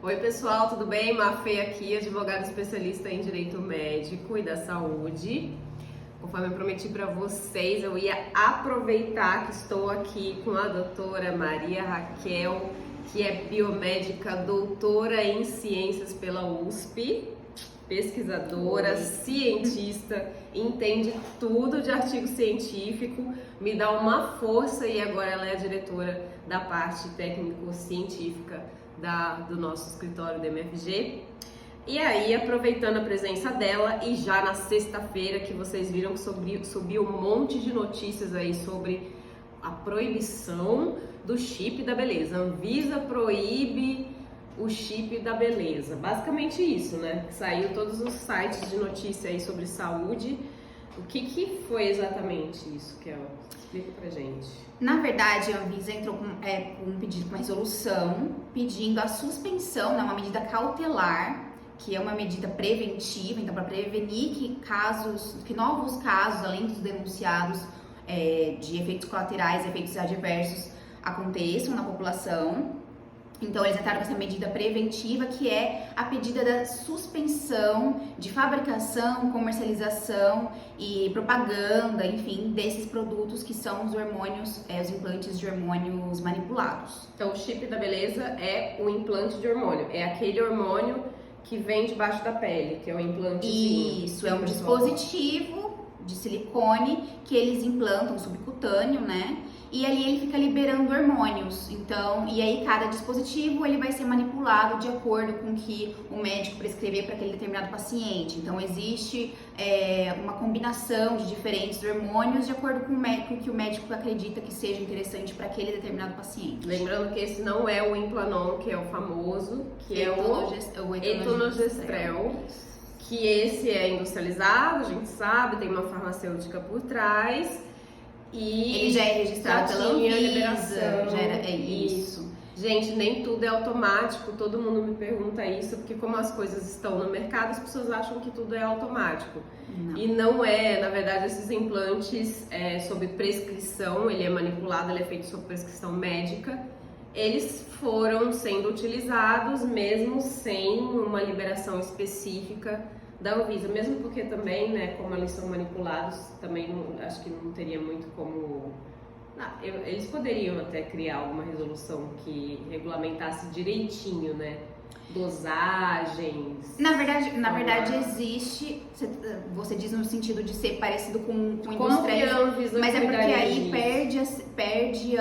Oi pessoal, tudo bem? Mafê aqui, advogada especialista em direito médico e da saúde. Conforme eu prometi para vocês, eu ia aproveitar que estou aqui com a doutora Maria Raquel, que é biomédica, doutora em ciências pela USP, pesquisadora, cientista, entende tudo de artigo científico, me dá uma força e agora ela é a diretora da parte técnico-científica do nosso escritório do MFG. E aí, aproveitando a presença dela, e já na sexta-feira que vocês viram que subiu um monte de notícias aí sobre a proibição do chip da beleza. A Anvisa proíbe o chip da beleza. Basicamente isso, né? Saiu todos os sites de notícia aí sobre saúde. O que foi exatamente isso, Kel? Explica pra gente. Na verdade, a Anvisa entrou com um pedido, com uma resolução, pedindo a suspensão, né, uma medida cautelar, que é uma medida preventiva, então para prevenir que novos casos, além dos denunciados de efeitos colaterais, efeitos adversos, aconteçam na população. Então, eles entraram com essa medida preventiva, que é a pedida da suspensão de fabricação, comercialização e propaganda, enfim, desses produtos que são os hormônios, os implantes de hormônios manipulados. Então, o chip da beleza é o implante de hormônio, é aquele hormônio que vem debaixo da pele, que é o implantezinho. Isso, é um dispositivo de silicone que eles implantam subcutâneo, né? E ali ele fica liberando hormônios. Então, e aí cada dispositivo ele vai ser manipulado de acordo com o que o médico prescrever para aquele determinado paciente. Então, existe uma combinação de diferentes hormônios de acordo com o que o médico acredita que seja interessante para aquele determinado paciente. Lembrando que esse não é o Implanon, que é o famoso, que é o etonogestrel, que esse é industrializado, a gente sabe, tem uma farmacêutica por trás. E ele já é registrado pela Anvisa, já era isso. Gente, nem tudo é automático, todo mundo me pergunta isso, porque como as coisas estão no mercado, as pessoas acham que tudo é automático. Não. E não é, na verdade, esses implantes sob prescrição, ele é manipulado, ele é feito sob prescrição médica, eles foram sendo utilizados mesmo sem uma liberação específica da Anvisa, mesmo porque também, né, como eles são manipulados, também acho que não teria muito como... eles poderiam até criar alguma resolução que regulamentasse direitinho, né, dosagens... Na verdade existe, você diz no sentido de ser parecido com o industrial, mas é porque aí perde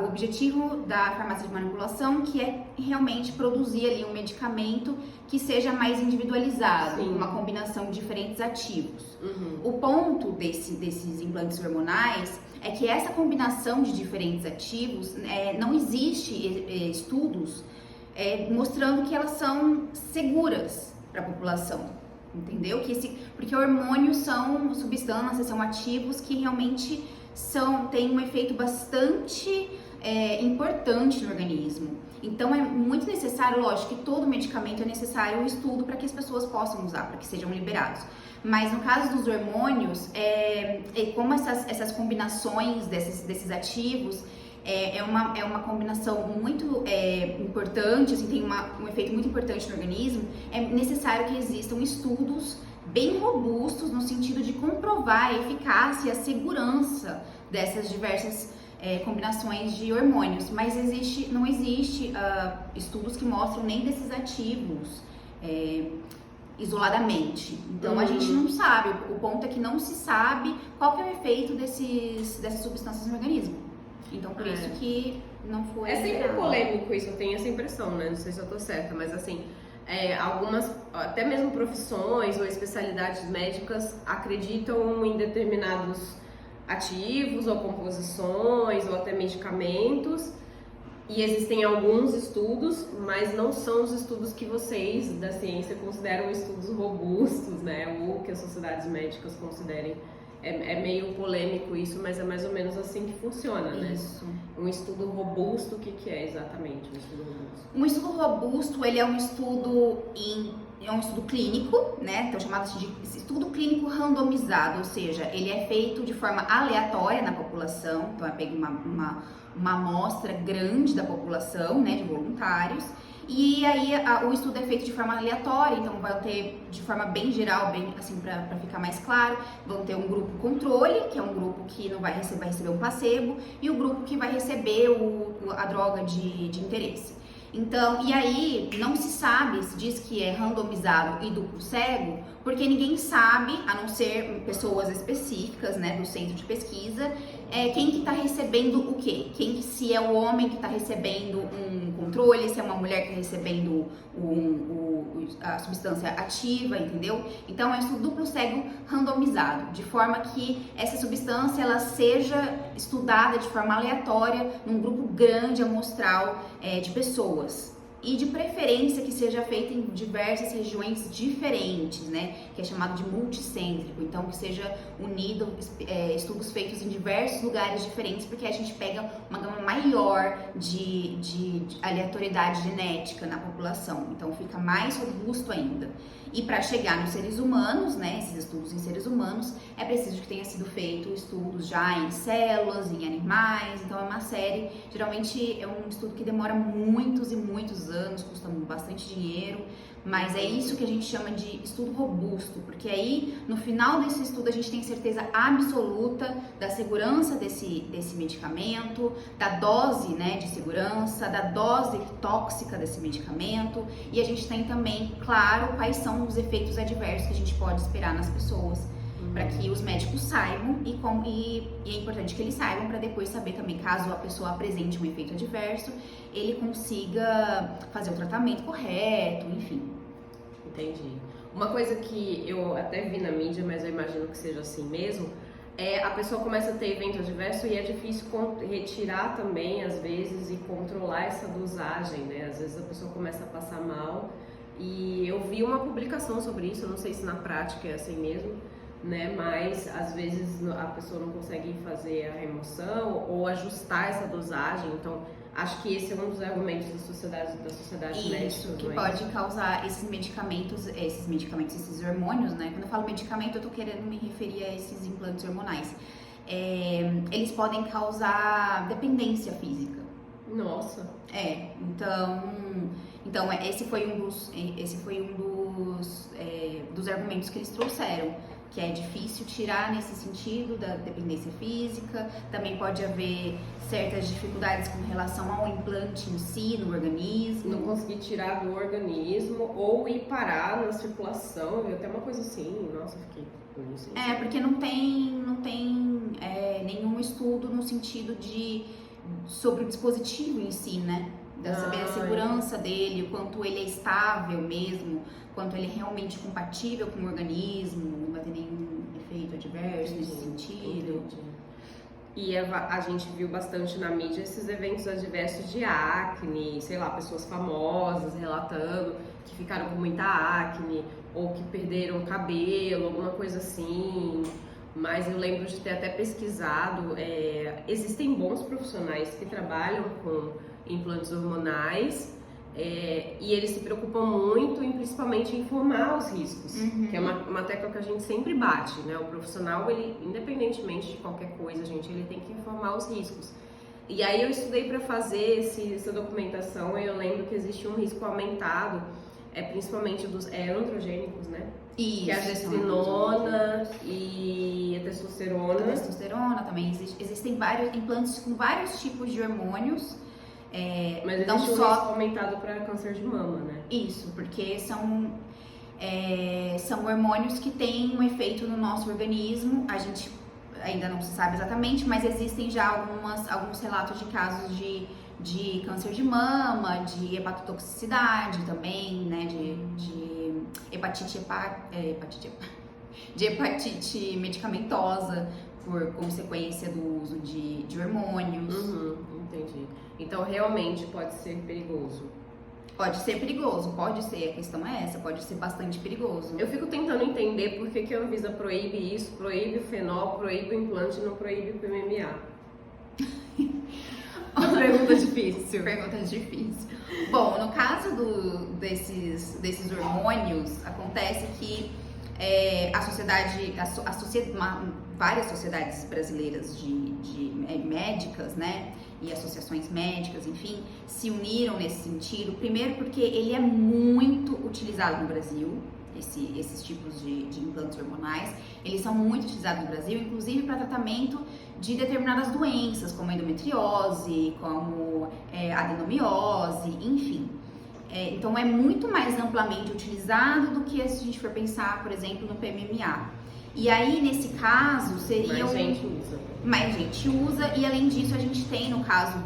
o objetivo da farmácia de manipulação, que é realmente produzir ali um medicamento que seja mais individualizado, com uma combinação de diferentes ativos. O ponto desses implantes hormonais é que essa combinação de diferentes ativos, não existe estudos mostrando que elas são seguras para a população, entendeu? Porque hormônios são substâncias, são ativos que realmente têm um efeito bastante importante no organismo. Então é muito necessário, lógico que todo medicamento é necessário um estudo para que as pessoas possam usar, para que sejam liberados. Mas no caso dos hormônios, como essas combinações desses ativos é uma combinação muito importante, assim, tem um efeito muito importante no organismo, é necessário que existam estudos bem robustos no sentido de comprovar a eficácia e a segurança dessas diversas combinações de hormônios, mas não existe estudos que mostram nem desses ativos isoladamente. Então a gente não sabe, o ponto é que não se sabe qual que é o efeito dessas substâncias no organismo. Então, por isso que não foi... É sempre polêmico isso, eu tenho essa impressão, né? Não sei se eu tô certa, mas assim, algumas, até mesmo profissões ou especialidades médicas acreditam em determinados ativos ou composições ou até medicamentos, e existem alguns estudos, mas não são os estudos que vocês da ciência consideram estudos robustos, né? Ou que as sociedades médicas considerem. É meio polêmico isso, mas é mais ou menos assim que funciona, né? Isso. Um estudo robusto, o que é exatamente um estudo robusto? Um estudo robusto, ele é um estudo clínico, né? Então chamado de estudo clínico randomizado, ou seja, ele é feito de forma aleatória na população, então é pego uma amostra grande da população, né, de voluntários, E aí o estudo é feito de forma aleatória, então vai ter de forma bem geral, bem assim para ficar mais claro, vão ter um grupo controle, que é um grupo que não vai receber um placebo, e o grupo que vai receber a droga de interesse. Então, e aí não se sabe, se diz que é randomizado e duplo cego, porque ninguém sabe, a não ser pessoas específicas, né, do centro de pesquisa, quem que está recebendo o quê? Se é o homem que está recebendo um controle, se é uma mulher que está recebendo a substância ativa, entendeu? Então é um duplo cego randomizado, de forma que essa substância ela seja estudada de forma aleatória num grupo grande amostral de pessoas. E de preferência que seja feita em diversas regiões diferentes, né? Que é chamado de multicêntrico. Então, que seja unido estudos feitos em diversos lugares diferentes, porque a gente pega uma gama maior de aleatoriedade genética na população. Então, fica mais robusto ainda. E para chegar nos seres humanos, né? Esses estudos em seres humanos, é preciso que tenha sido feito estudos já em células, em animais. Então, é uma série, geralmente é um estudo que demora muitos e muitos anos, custa bastante dinheiro, mas é isso que a gente chama de estudo robusto, porque aí no final desse estudo a gente tem certeza absoluta da segurança desse medicamento, da dose, né, de segurança, da dose tóxica desse medicamento, e a gente tem também, claro, quais são os efeitos adversos que a gente pode esperar nas pessoas, para que os médicos saibam e é importante que eles saibam para depois saber também, caso a pessoa apresente um efeito adverso, ele consiga fazer o tratamento correto, enfim. Entendi. Uma coisa que eu até vi na mídia, mas eu imagino que seja assim mesmo, a pessoa começa a ter evento adverso e é difícil retirar também, às vezes, e controlar essa dosagem, né? Às vezes a pessoa começa a passar mal e eu vi uma publicação sobre isso, eu não sei se na prática é assim mesmo, né? Mas às vezes a pessoa não consegue fazer a remoção ou ajustar essa dosagem, então acho que esse é um dos argumentos da sociedade médica. Isso, que pode causar esses medicamentos, esses hormônios, né? Quando eu falo medicamento, eu tô querendo me referir a esses implantes hormonais. Eles podem causar dependência física. Nossa. Então esse foi um dos argumentos que eles trouxeram, que é difícil tirar nesse sentido da dependência física. Também pode haver certas dificuldades com relação ao implante em si, no organismo. Não conseguir tirar do organismo ou ir parar na circulação, até uma coisa assim, nossa, fiquei com isso. Porque não tem nenhum estudo no sentido sobre o dispositivo em si, né? Saber a segurança dele, o quanto ele é estável mesmo, quanto ele é realmente compatível com o organismo, não vai ter nenhum efeito adverso nesse sentido. E a gente viu bastante na mídia esses eventos adversos de acne, sei lá, pessoas famosas relatando que ficaram com muita acne ou que perderam cabelo, alguma coisa assim. Mas eu lembro de ter até pesquisado, existem bons profissionais que trabalham com implantes hormonais e eles se preocupam muito principalmente em informar os riscos, que é uma tecla que a gente sempre bate, né? O profissional, ele, independentemente de qualquer coisa, ele tem que informar os riscos. E aí eu estudei para fazer essa documentação e eu lembro que existe um risco aumentado, principalmente dos androgênicos, né? Isso, que é a gestrinona e a testosterona. A testosterona também existem vários implantes com vários tipos de hormônios. Mas existe um risco aumentado para câncer de mama, né? Isso, porque são hormônios que têm um efeito no nosso organismo. A gente ainda não se sabe exatamente, mas existem já alguns relatos de casos de câncer de mama, de hepatotoxicidade também, né? De hepatite medicamentosa por consequência do uso de hormônios. Entendi. Então realmente pode ser perigoso. Pode ser perigoso, pode ser, a questão é essa, pode ser bastante perigoso. Eu fico tentando entender por que a Anvisa proíbe isso, proíbe o fenol, proíbe o implante e não proíbe o PMMA. Pergunta difícil. Pergunta difícil. Bom, no caso desses hormônios, acontece que várias sociedades brasileiras de médicas, né, e associações médicas, enfim, se uniram nesse sentido. Primeiro porque ele é muito utilizado no Brasil, esses tipos de implantes hormonais, eles são muito utilizados no Brasil, inclusive para tratamento de determinadas doenças, como endometriose, como adenomiose, enfim. Então é muito mais amplamente utilizado do que se a gente for pensar, por exemplo, no PMMA. E aí, nesse caso, seria... Mais gente usa, e além disso, a gente tem, no caso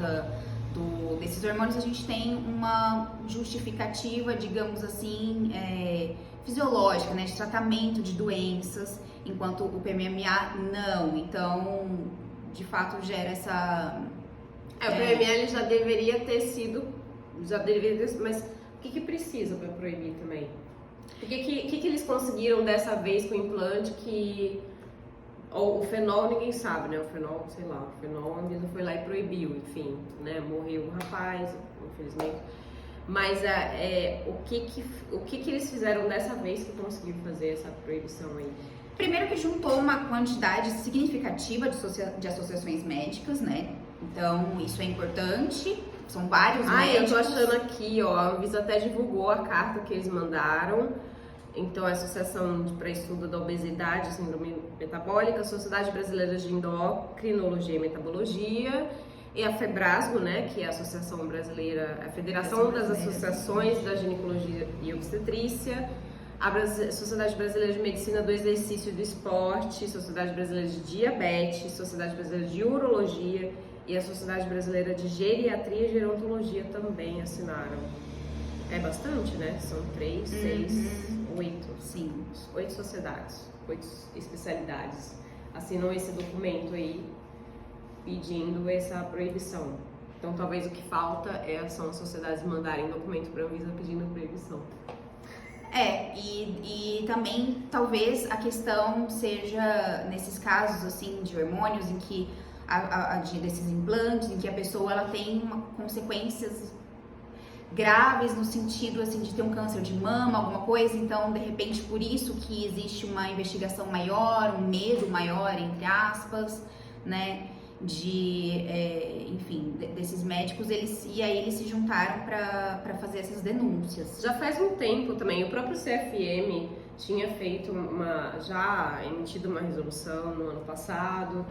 desses hormônios, a gente tem uma justificativa, digamos assim, fisiológica, né, de tratamento de doenças, enquanto o PMMA não. Então, de fato, gera essa... O PMMA ele já deveria ter sido, mas o que precisa para proibir também? O que eles conseguiram dessa vez com o implante que... Ou o fenol ninguém sabe, né? O fenol, sei lá, a Anvisa foi lá e proibiu, enfim, né? Morreu um rapaz, infelizmente. Mas o que eles fizeram dessa vez que conseguiram fazer essa proibição aí? Primeiro que juntou uma quantidade significativa de associações médicas, né? Então, isso é importante. São vários médicos. Eu tô achando aqui, ó, a Anvisa até divulgou a carta que eles mandaram. Então, a Associação para Estudo da Obesidade e Síndrome Metabólica, a Sociedade Brasileira de Endocrinologia e Metabologia, e a FEBRASGO, né, que é a Associação Brasileira, a Federação das Associações da Ginecologia e Obstetrícia, a Sociedade Brasileira de Medicina do Exercício e do Esporte, Sociedade Brasileira de Diabetes, Sociedade Brasileira de Urologia e a Sociedade Brasileira de Geriatria e Gerontologia também assinaram. É bastante, né? São 3, 6, 8. Sim. 8 sociedades, 8 especialidades assinam esse documento aí pedindo essa proibição. Então talvez o que falta são as sociedades mandarem documento para a Anvisa pedindo proibição. E também talvez a questão seja nesses casos assim de hormônios em que desses implantes, em que a pessoa ela tem consequências graves no sentido assim de ter um câncer de mama, alguma coisa, então de repente por isso que existe uma investigação maior, um medo maior, entre aspas, né, enfim, desses médicos, eles se juntaram para fazer essas denúncias. Já faz um tempo também, o próprio CFM tinha feito já emitido uma resolução no ano passado.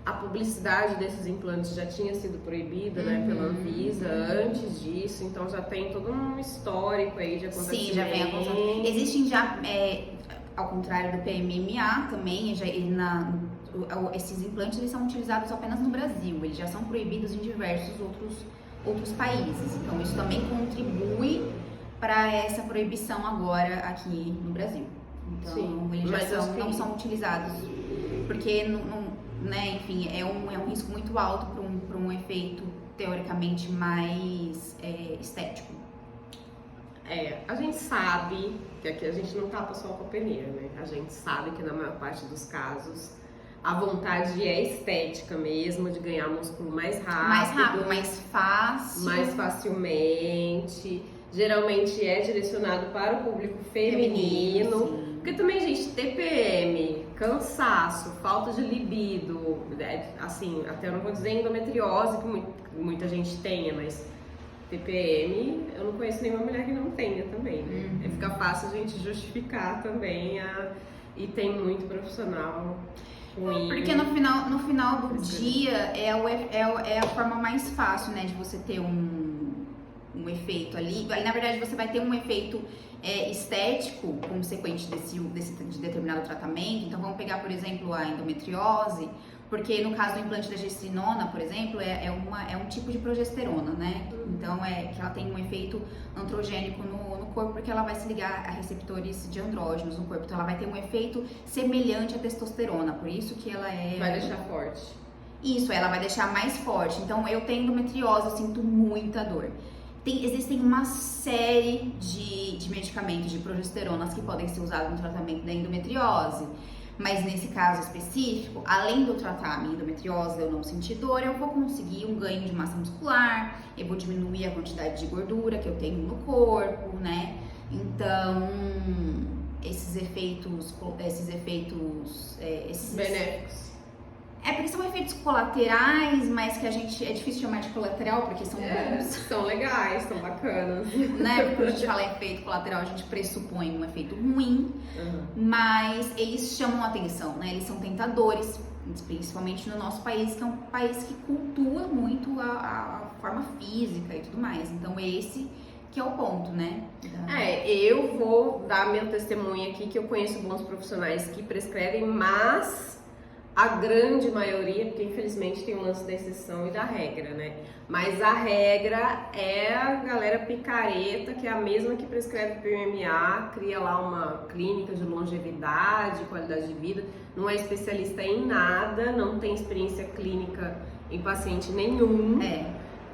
A publicidade desses implantes já tinha sido proibida, né, pela Anvisa antes disso, então já tem todo um histórico aí de acontecimento. Sim, já vem acontecendo. Existem já, ao contrário do PMMA também, esses implantes eles são utilizados apenas no Brasil, eles já são proibidos em diversos outros países, então isso também contribui para essa proibição agora aqui no Brasil. Então, sim, eles não são utilizados, porque né, enfim, é um risco muito alto para um efeito teoricamente mais estético. A gente sabe que aqui a gente não tapa só com a peneira, né? A gente sabe que na maior parte dos casos a vontade é estética mesmo, de ganhar músculo mais rápido, mais fácil, mais facilmente. Geralmente é direcionado para o público feminino. Porque também, gente, TPM, cansaço, falta de libido, assim, até eu não vou dizer endometriose, que muita gente tenha, mas TPM, eu não conheço nenhuma mulher que não tenha também, né? Fica fácil a gente justificar também, e tem muito profissional ruim. Porque no final do dia é a forma mais fácil, né, de você ter um efeito ali. Na verdade, você vai ter um efeito estético consequente de determinado tratamento. Então, vamos pegar, por exemplo, a endometriose, porque no caso do implante da gestrinona, por exemplo, é um tipo de progesterona, né? Então, que ela tem um efeito androgênico no corpo, porque ela vai se ligar a receptores de andrógenos no corpo. Então, ela vai ter um efeito semelhante à testosterona, por isso que ela vai deixar forte. Isso, ela vai deixar mais forte. Então, eu tenho endometriose, eu sinto muita dor. Existem uma série de medicamentos de progesteronas que podem ser usados no tratamento da endometriose, mas nesse caso específico, além de eu tratar a minha endometriose, eu não sentir dor, eu vou conseguir um ganho de massa muscular, eu vou diminuir a quantidade de gordura que eu tenho no corpo, né? Então, esses efeitos benéficos. Porque são efeitos colaterais, mas que a gente é difícil chamar de colateral porque são bons. São legais, são bacanas. Né? Porque quando a gente fala em efeito colateral, a gente pressupõe um efeito ruim, mas eles chamam a atenção, né? Eles são tentadores, principalmente no nosso país, que é um país que cultua muito a forma física e tudo mais. Então esse que é o ponto, né? Eu vou dar meu testemunho aqui, que eu conheço bons profissionais que prescrevem, mas a grande maioria, porque infelizmente tem um lance da exceção e da regra, né? Mas a regra é a galera picareta, que é a mesma que prescreve PMA, cria lá uma clínica de longevidade, qualidade de vida, não é especialista em nada, não tem experiência clínica em paciente nenhum.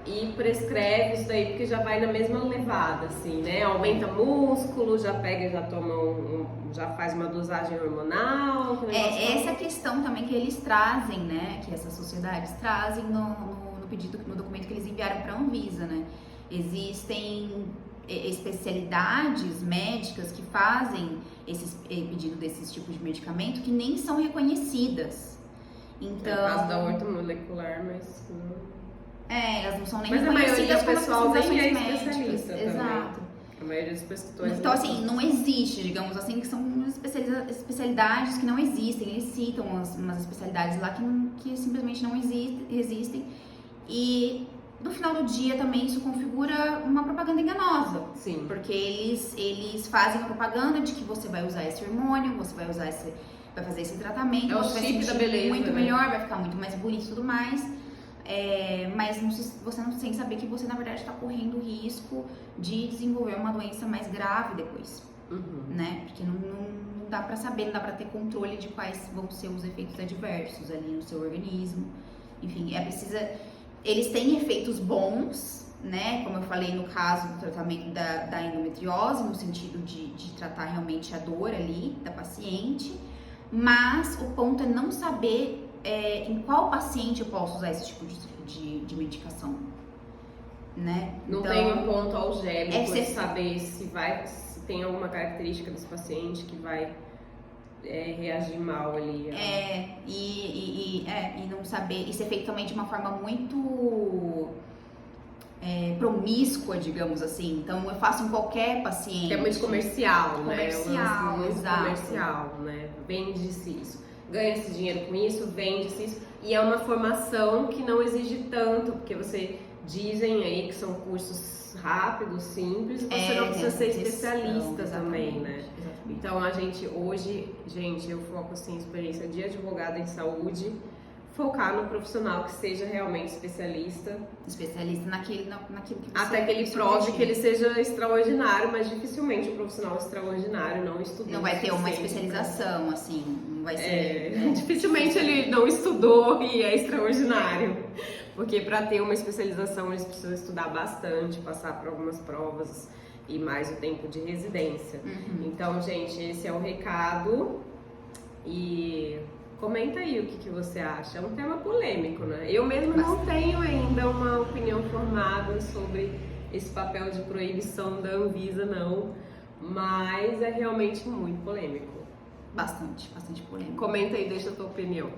E prescreve isso daí porque já vai na mesma levada, assim, né? Aumenta músculo, já pega, já toma já faz uma dosagem hormonal. Essa questão também que eles trazem, né? Que essas sociedades trazem no pedido, no documento que eles enviaram para a Anvisa, né? Existem especialidades médicas que fazem pedido desses tipos de medicamento que nem são reconhecidas. Então, é o caso da ortomolecular, mas não... elas não são nem mas reconhecidas a maioria do pessoal nem é médicas. especialista Exato. Também. A maioria dos prescritores. Então, assim, não existe, digamos assim, que são especialidades que não existem. Eles citam umas especialidades lá que simplesmente não existem. E no final do dia também isso configura uma propaganda enganosa. Sim. Porque eles fazem a propaganda de que você vai usar esse hormônio, você vai usar vai fazer esse tratamento, é o você vai chip se da sentir beleza, muito né? melhor, vai ficar muito mais bonito e tudo mais. Mas você não sem saber que você na verdade está correndo o risco de desenvolver uma doença mais grave depois, né? Porque não dá para saber, não dá para ter controle de quais vão ser os efeitos adversos ali no seu organismo. Enfim, eles têm efeitos bons, né? Como eu falei no caso do tratamento da endometriose, no sentido de tratar realmente a dor ali da paciente, mas o ponto é não saber em qual paciente eu posso usar esse tipo de medicação, né? Não então, tem um ponto algébrico de você saber se tem alguma característica desse paciente que vai reagir mal ali. E não saber, e ser feito também de uma forma muito promíscua, digamos assim. Então eu faço em qualquer paciente. Que é muito comercial, né? Comercial, muito exato. comercial, né? Vende-se isso. Ganha-se dinheiro com isso, vende-se isso. E é uma formação que não exige tanto, porque dizem aí que são cursos rápidos, simples, e você não precisa ser especialista também, né? Exatamente. Então a gente hoje, eu foco assim, experiência de advogada em saúde, focar no profissional que seja realmente especialista naquilo que você até que ele prove que ele seja extraordinário, mas dificilmente um profissional extraordinário não estudou. Não vai ter uma especialização, assim, não vai ser... Dificilmente ele não estudou e é extraordinário. Porque para ter uma especialização eles precisam estudar bastante, passar por algumas provas e mais o tempo de residência. Então, gente, esse é o recado. E comenta aí o que você acha. É um tema polêmico, né? Eu mesmo não tenho ainda uma opinião formada sobre esse papel de proibição da Anvisa, não. Mas é realmente muito polêmico. Bastante polêmico. Comenta aí, deixa a tua opinião.